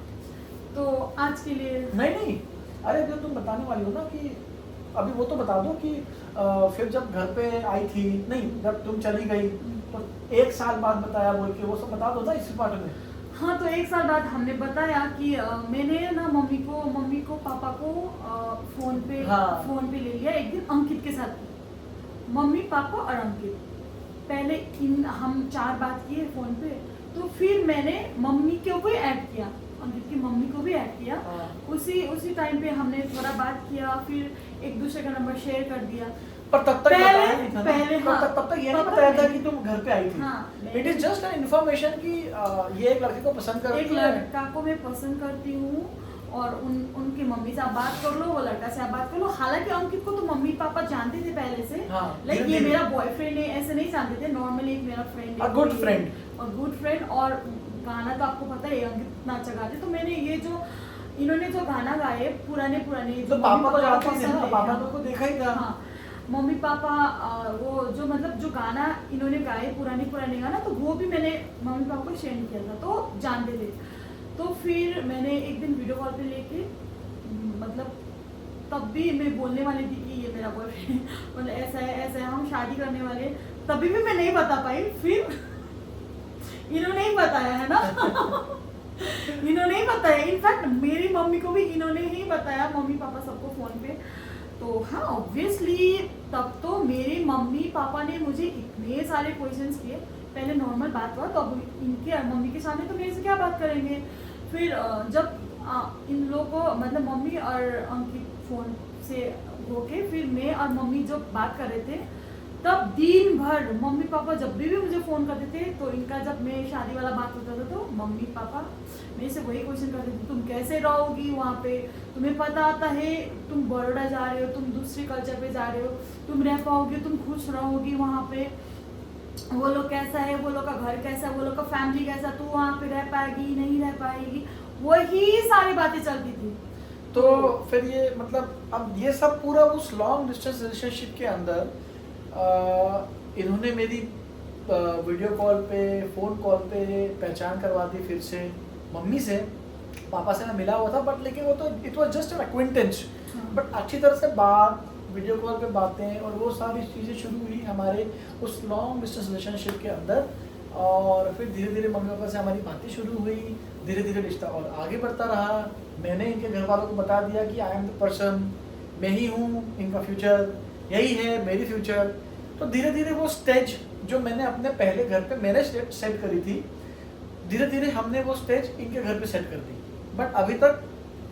तो आज के लिए नहीं, अरे जो तुम बताने वाली हो ना कि अभी वो तो बता दो कि फिर जब घर पे आई थी, नहीं जब तुम चली गई तो 1 साल बाद बताया बोल के, वो सब बता दो ना इसी पार्ट में। हाँ, तो 1 साल बाद हमने बताया कि मैंने ना मम्मी को पापा को फोन पे ले लिया एक दिन अंकित के साथ, मम्मी पापा और अंकित। पहले हम 4 बात किए फोन पे, तो फिर मैंने मम्मी को भी ऐड किया, अंकित की मम्मी को भी ऐड किया। उसी टाइम पे हमने थोड़ा बात किया, फिर एक दूसरे का नंबर शेयर कर दिया। पर तब तक बताया नहीं था ना? हाँ, तब तक ये नहीं बताया था कि तुम घर पे आई थी। हाँ, it is just an information कि ये एक लड़के को पसंद करती है, एक लड़का को मैं पसंद करती हूँ, और उनकी मम्मी से आप बात कर लो, वो लड़का से आप बात कर लो। हालांकि अंकित को तो मम्मी पापा जानते थे पहले से, लाइक ये मेरा बॉयफ्रेंड है ऐसे नहीं जानते थे, नॉर्मली एक मेरा फ्रेंड है, गुड फ्रेंड। और गाना तो आपको पता है अंकित इतना अच्छा गाते, तो मैंने ये जो इन्होंने जो गाना गाए पुराने तो पापा को जानते थे ना, पापा को देखा ही था। हाँ, मम्मी पापा वो जो मतलब जो गाना इन्होंने गाए पुराने गाना, तो वो भी मैंने मम्मी पापा को शेयर किया था, तो जानते थे। तो फिर मैंने एक दिन वीडियो कॉल पे लेके, मतलब तब भी मैं बोलने वाली थी कि ये मेरा बॉयफ्रेंड, मतलब ऐसा है हम शादी करने वाले, तभी भी मैं नहीं बता पाई। फिर इन्होंने ही बताया है ना इन्होंने ही बताया, इनफैक्ट मेरी मम्मी को भी इन्होंने ही बताया, मम्मी पापा सबको फोन पे। तो हाँ, ऑब्वियसली तब तो मेरे मम्मी पापा ने मुझे इतने सारे क्वेश्चंस किए। पहले नॉर्मल बात हुआ, तो अब इनके मम्मी के सामने तो मेरे से क्या बात करेंगे। फिर जब इन लोगों को मतलब मम्मी और अंकित फोन से होके फिर मैं और मम्मी जो बात कर रहे थे, तब दिन भर मम्मी पापा जब भी मुझे फ़ोन करते थे तो इनका जब मैं शादी वाला बात होता था तो मम्मी पापा मेरे से वही क्वेश्चन करते थे, तुम कैसे रहोगी वहाँ पे, तुम्हें पता आता है तुम बड़ौदा जा रहे हो, तुम दूसरे कल्चर पे जा रहे हो, तुम रह पाओगे, तुम खुश रहोगी वहाँ पे, वो लोग कैसा है, वो लोग का घर कैसा है, वो लोग का फैमिली कैसा, तू वहाँ पे रह पाएगी नहीं रह पाएगी, वही सारी बातें चलती थी। तो फिर ये मतलब अब ये सब पूरा उस लॉन्ग डिस्टेंस रिलेशनशिप के अंदर इन्होंने मेरी वीडियो कॉल पे, फ़ोन कॉल पे पहचान करवा दी फिर से मम्मी से। पापा से मैं मिला हुआ था बट लेकिन वो तो it was just an acquaintance, but अच्छी तरह से बात, वीडियो कॉल पे बातें और वो सारी चीज़ें शुरू हुई हमारे उस लॉन्ग डिस्टेंस रिलेशनशिप के अंदर। और फिर धीरे धीरे मम्मी पापा से हमारी बातें शुरू हुई, धीरे धीरे रिश्ता और आगे बढ़ता रहा। मैंने इनके घर वालों को बता दिया कि आई एम द पर्सन, मैं ही हूँ इनका फ्यूचर, यही है मेरी फ्यूचर। तो धीरे धीरे वो स्टेज जो मैंने अपने पहले घर पे मैंने सेट करी थी, धीरे धीरे हमने वो स्टेज इनके घर पे सेट कर दी। बट अभी तक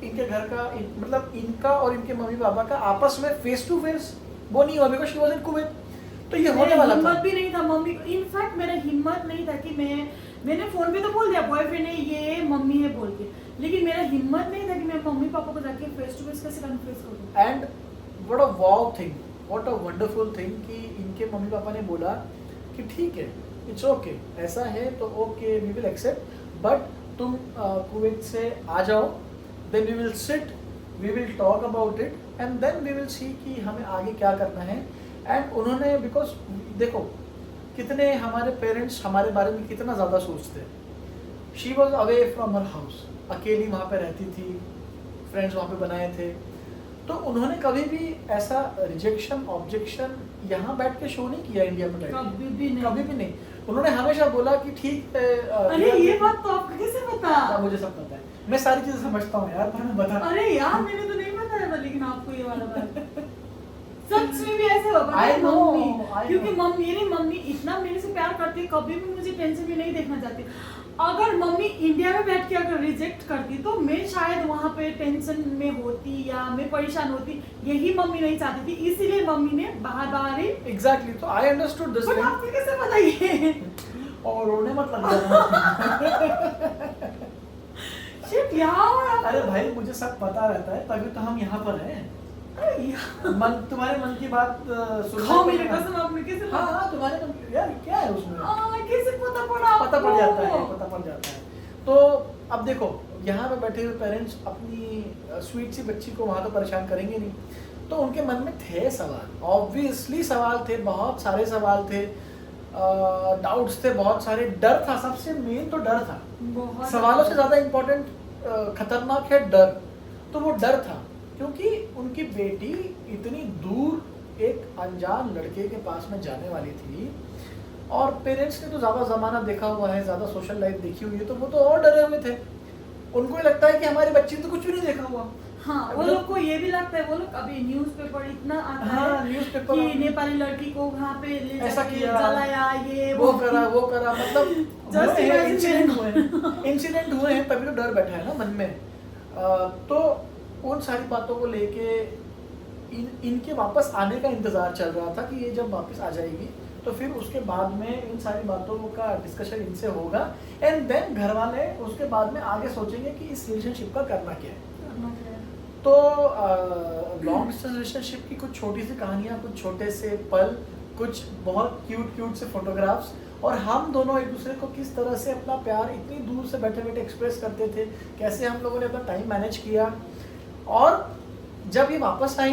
इनके घर का मतलब इनका और इनके मम्मी पापा का आपस में फेस टू फेस वो नहीं हुआ, because she was in Kuwait. तो ये होने वाला था। हिम्मत भी नहीं था मम्मी को, इनफैक्ट मेरा हिम्मत नहीं था कि मैंने फोन पे तो बोल दिया बॉयफ्रेंड है ये मम्मी है बोल के, लेकिन मेरा हिम्मत नहीं था कि मैं मम्मी पापा को जाके फेस टू फेस कैसे कन्फ्रेस करूं। And what a wow thing, what a wonderful thing कि इनके मम्मी पापा ने बोला कि ठीक है, इट्स ओके, ऐसा है तो okay, we will accept, but तुम कुवैत से आ जाओ, then we will sit, we will talk about it and then we will see कि हमें आगे क्या करना है। एंड उन्होंने, बिकॉज देखो कितने हमारे पेरेंट्स हमारे बारे में कितना ज़्यादा सोचते हैं। She was away from her house, अकेली वहाँ पे रहती थी, फ्रेंड्स वहाँ पे बनाए थे, तो उन्होंने कभी भी ऐसा रिजेक्शन ऑब्जेक्शन यहाँ बैठ के शो नहीं किया इंडिया में, कभी भी नहीं, कभी भी नहीं। उन्होंने हमेशा बोला कि ठीक है। अरे ये बात तो आपको कैसे पता? मुझे सब पता है, मैं सारी चीजें समझता हूँ यार, पर बता। अरे यार मैंने तो नहीं बताया था, लेकिन आपको ये वाला बात सच में भी ऐसे होगा। I know, क्योंकि मेरी मम्मी इतना मेरे से प्यार करती है, कभी भी मुझे टेंशन में नहीं देखना चाहती। अगर मम्मी इंडिया में बैठ के अगर रिजेक्ट करती तो मैं शायद वहाँ पे टेंशन में होती या मैं परेशान होती, यही मम्मी नहीं चाहती थी, इसीलिए मम्मी ने बाहर ही एग्जैक्टली। तो आई अंडरस्टूड दिस थिंग। आपको कैसे पता ये? और रोने मत लग जाना। शिट यार, अरे भाई मुझे सब पता रहता है, तभी तो हम यहाँ पर हैं। मन, तुम्हारे मन की बात सुनो, मेरे कसम आपने कैसे? हाँ तुम्हारे मन, यार क्या है उसमें, कैसे पता पड़ा? पता पड़ जाता है, पता पड़ जाता है। तो अब देखो यहाँ पे बैठे हुए पेरेंट्स अपनी स्वीट सी बच्ची को वहाँ तो परेशान करेंगे नहीं, तो उनके मन में थे सवाल, ऑब्वियसली सवाल थे, बहुत सारे सवाल थे, डाउट्स थे, बहुत सारे, डर था, सबसे मेन तो डर था। सवालों से ज़्यादा इम्पोर्टेंट खतरनाक है डर। तो वो डर था क्योंकि उनकी बेटी इतनी दूर एक अनजान लड़के के पास में जाने वाली थी, और पेरेंट्स ने तो ज़्यादा ज़माना देखा हुआ है, ज़्यादा सोशल लाइफ देखी हुई है, तो वो तो और डरे हुए थे। उनको लगता है कि हमारी बच्ची तो कुछ भी नहीं देखा हुआ। हाँ, वो लोग को ये भी लगता है, वो लोग अभी न्यूज़पेपर इतना आता है, न्यूज़पेपर कि नेपाली लड़की को वहाँ पे ले ऐसा जाके किया, जलाया, ये वो करा, मतलब इंसिडेंट हुए हैं, तभी तो डर बैठा है ना मन में। तो उन सारी बातों को लेके इनके वापस आने का इंतज़ार चल रहा था कि ये जब वापस आ जाएगी तो फिर उसके बाद में इन सारी बातों का डिस्कशन इनसे होगा, एंड देन घर वाले उसके बाद में आगे सोचेंगे कि इस रिलेशनशिप का करना क्या है। तो लॉन्ग डिस्टेंस रिलेशनशिप की कुछ छोटी सी कहानियाँ, कुछ छोटे से पल, कुछ बहुत क्यूट से फोटोग्राफ्स, और हम दोनों एक दूसरे को किस तरह से अपना प्यार इतनी दूर से बैठे बैठे एक्सप्रेस करते थे, कैसे हम लोगों ने अपना टाइम मैनेज किया। और जब ये वापस आई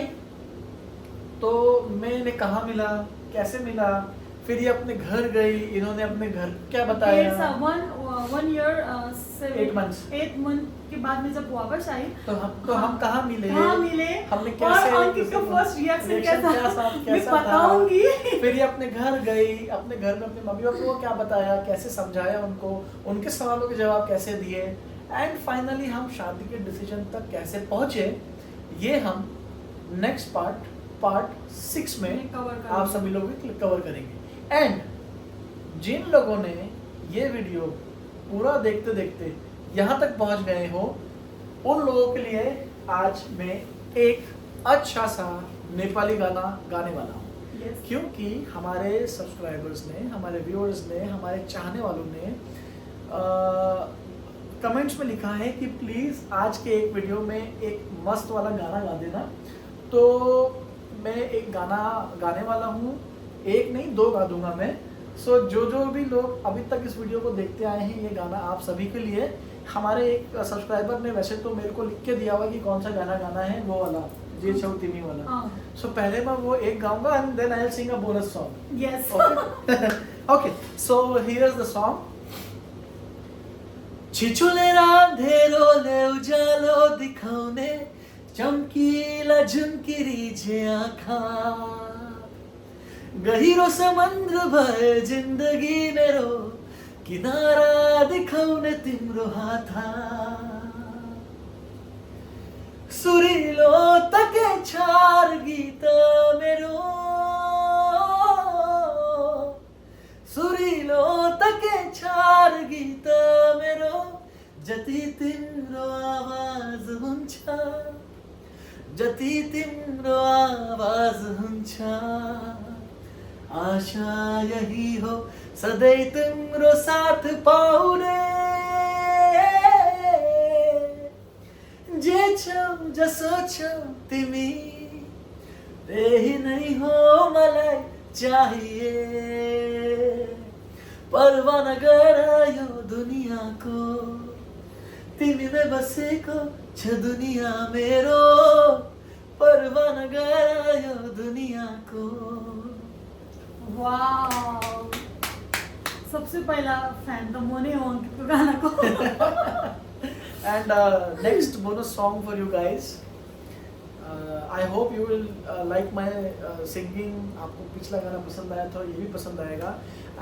तो मैंने कहाँ मिला, कैसे मिला, फिर ये अपने घर गई, इन्होंने अपने घर क्या बताया। 1 year 8 month के बाद में जब वापस आई तो हम कहाँ मिले, हमने कैसे, और अंकित का फर्स्ट रिएक्शन कैसा मैं बताऊंगी। फिर ये अपने घर गई, अपने घर में अपने मम्मी पापा को क्या बताया, कैसे समझाया उनको, उनके सवालों के जवाब कैसे दिए, एंड फाइनली हम शादी के डिसीजन तक कैसे पहुंचे, ये हम नेक्स्ट पार्ट 6 में आप सभी लोग कवर करेंगे। एंड जिन लोगों ने ये वीडियो पूरा देखते देखते यहाँ तक पहुँच गए हो, उन लोगों के लिए आज मैं एक अच्छा सा नेपाली गाना गाने वाला हूँ। Yes. क्योंकि हमारे सब्सक्राइबर्स ने, हमारे व्यूअर्स ने, हमारे चाहने वालों ने कमेंट्स में लिखा है कि प्लीज़ आज के एक वीडियो में एक मस्त वाला गाना गा देना। तो मैं एक गाना गाने वाला हूँ, एक नहीं 2 गा दूंगा मैं। सो जो भी लोग अभी तक इस वीडियो को देखते आए हैं, ये गाना आप सभी के लिए। हमारे एक सब्सक्राइबर ने वैसे तो मेरे को लिख के दिया हुआ कि कौन सा गाना गाना है, वो वाला जे चौतिमी वाला। सो पहले मैं वो एक गाऊंगा and then I will sing a bonus song. Yes. Okay, so here is the song. छिचुलेर अँधेरोले उज्यालो दिखाउने चम्किला झुन्किरी जे आँखा, गहिरो समुद्र भए जिन्दगी मेरो, किनारा दिखाउने तिम्रो हाथा, सुरिलो तके छार गीत मेरो, सुरिलो तके छार गीत मेरो, जति तिम्रो आवाज हुन्छ, जति तिम्रो आवाज हुन्छ, आशा यही हो सधैँ तिम्रो साथ पाउने, जे छौ जसो छौ तिमी त्यही नै हो मलाई चाहिए, परवाह नगर यो दुनियाँको, तिमीले बसेको छ दुनियाँ मेरो, परवाह नगर यो दुनियाँको। वाव, सबसे पहला फैन तो मोने हो अंकित को गाना को। And next bonus song for you guys. I hope you will like my singing. आपको पिछला गाना पसंद आया तो ये भी पसंद आएगा.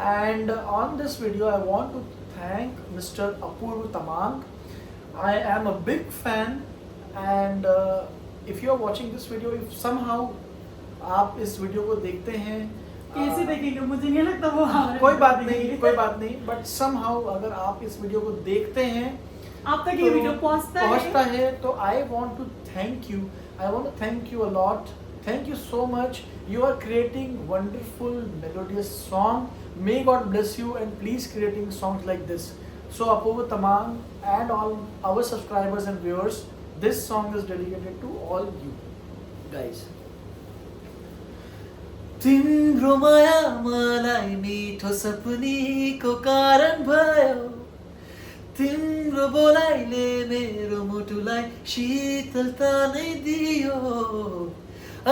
And on this video I want to thank Mr. Apurva Tamang. I am a big fan, and if you are watching this video, if somehow आप इस वीडियो को देखते हैं, कैसे देखेंगे, मुझे नहीं लगता वो हमारे कोई बात नहीं, बट somehow अगर आप इस वीडियो को देखते हैं, आप तक ये वीडियो पहुंचता है, तो I want to thank you. I want to thank you a lot. Thank you so much. You are creating wonderful melodious song. May God bless you and please creating songs like this. So Apurva Tamang and all our subscribers and viewers, this song is dedicated to all you guys. तिम्रो माया मलाई मिठो सपनीको कारण भयो, तिम्रो बोलाइले मेरो मुटुलाई शीतलता नै दियो,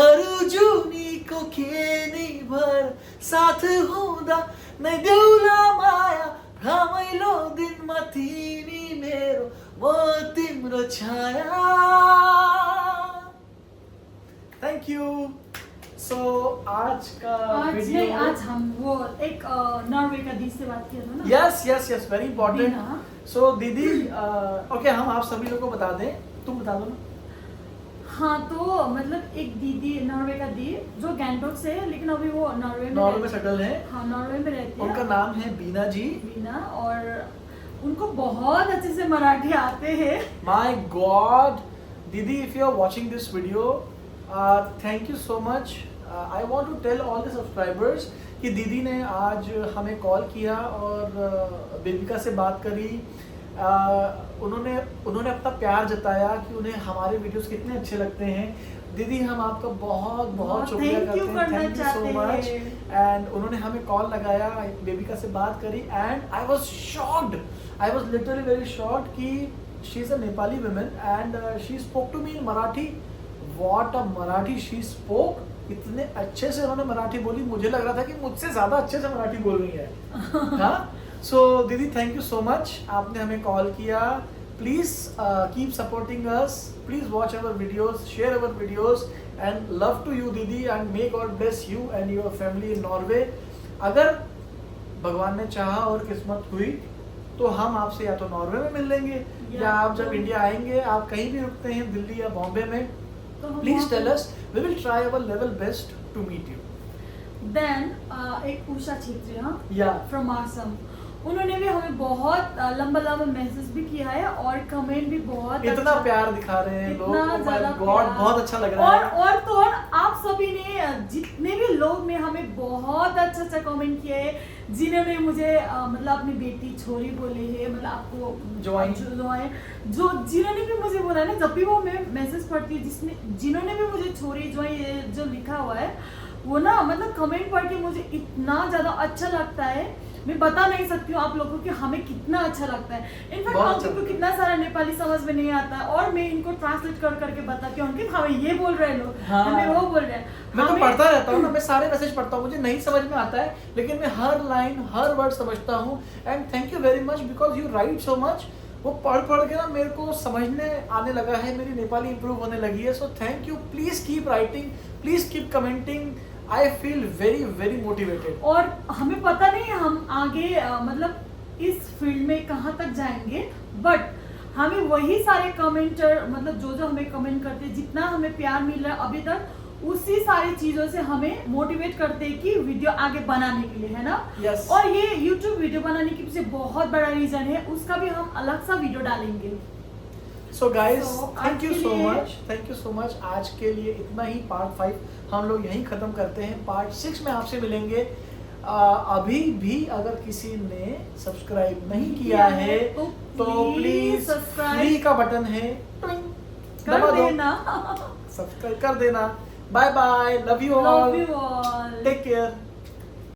अरू जुनीको केनी भर साथ हुँदा नै देउला माया, रमाइलो दिनमा तिमी मेरो, म तिम्रो छाया। Thank you. सो आज का वीडियो, आज हम वो एक नॉर्वे का दी से बात किया था ना। Yes very important. सो दीदी, ओके, हम आप सभी लोगों को बता दें, तुम बता दो ना। हाँ, तो मतलब एक दीदी, नॉर्वे का दी जो गैंगटॉक से है, लेकिन अभी वो नॉर्वे में सेटल है। हाँ, नॉर्वे में रहती है। उनका नाम है बीना जी। बीना, और उनको बहुत अच्छे से मराठी आते हैं। माय गॉड दीदी, if you are watching this video, thank you so much. I want to tell all the subscribers कि दीदी ने आज हमें कॉल किया और बेबिका से बात करी। उन्होंने अपना प्यार जताया कि उन्हें हमारे वीडियोस कितने अच्छे लगते हैं। दीदी, हम आपका बहुत बहुत शुक्रिया करते हैं, thank you so much. And उन्होंने हमें कॉल लगाया, बेबिका से बात करी, and I was shocked, I was literally very shocked कि she is a Nepali woman and she spoke to me in Marathi. What a Marathi she spoke, इतने अच्छे से उन्होंने मराठी बोली, मुझे लग रहा था कि मुझसे ज़्यादा अच्छे से मराठी बोल रही है। हाँ, सो दीदी थैंक यू सो मच, आपने हमें कॉल किया। Please keep supporting us, please watch our videos, share our videos, and love to you didi, and may God bless you and your family in Norway. अगर भगवान ने चाहा और किस्मत हुई तो हम आपसे या तो नॉर्वे में मिल लेंगे, या आप जब इंडिया आएंगे, आप कहीं भी रुकते हैं दिल्ली या बॉम्बे में, please tell us, we will try our level best to meet you. Then एक उषा छेत्री, हाँ, या फ्रॉम आसम, उन्होंने भी हमें बहुत लंबा लंबा मैसेज भी किया है और कमेंट भी बहुत इतना अच्छा, प्यार दिखा रहे हैं लोग, इतना oh my ज्यादा God, प्यार। बहुत अच्छा लग रहा है। और तो और आप सभी ने जितने भी लोग ने हमें बहुत अच्छा अच्छा कमेंट किए हैं, जिन्होंने मुझे मतलब अपनी बेटी छोरी बोले है, मतलब आपको जोआई। जो जिन्होंने भी मुझे बोला ना, जब भी वो मैं मैसेज पढ़ती हूँ, जिन्होंने भी मुझे छोरी जोआई ये जो लिखा हुआ है, वो ना मतलब कमेंट पढ़ के मुझे इतना ज्यादा अच्छा लगता है, मैं बता नहीं सकती हूँ आप लोगों को कि हमें कितना अच्छा लगता है। इनफैक्ट बहुत अंकित को कितना सारा नेपाली समझ में नहीं आता है और मैं इनको ट्रांसलेट कर करके बताती हूँ, अंकित हमें ये बोल रहे हैं लोग, हाँ। हमें वो बोल रहे हैं। मैं तो हमें- पढ़ता रहता हूँ ना, मैं सारे मैसेज पढ़ता हूँ, मुझे नहीं समझ में आता है लेकिन मैं हर लाइन हर वर्ड समझता हूँ। And thank you very much because you right so much. वो पढ़ पढ़ के ना मेरे को समझने आने लगा है, मेरी नेपाली इंप्रूव होने लगी है। So thank you, please keep writing, please keep commenting, I feel very very motivated. और हमें पता नहीं हम आगे मतलब इस फील्ड में कहाँ तक जाएंगे, बट हमें वही सारे कमेंटर मतलब जो हमें कमेंट करते हैं, जितना हमें प्यार मिल रहा है अभी तक, उसी सारी चीजों से हमें मोटिवेट करते हैं कि वीडियो आगे बनाने के लिए, है ना। Yes. और ये YouTube वीडियो बनाने के पीछे बहुत बड़ा रीजन है, उसका भी हम अलग सा वीडियो डालेंगे। So guys So, thank you आज के सो लिए- much, thank you so much. आज के लिए इतना ही। पार्ट 5 हम लोग यहीं ख़त्म करते हैं, पार्ट 6 में आपसे मिलेंगे। अभी भी अगर किसी ने सब्सक्राइब नहीं किया है तो प्लीज फ्री का बटन है, ट्विंग, कर दबा दो, देना। सब्सक्राइब कर देना। Bye bye, love you love all, you all. Take care.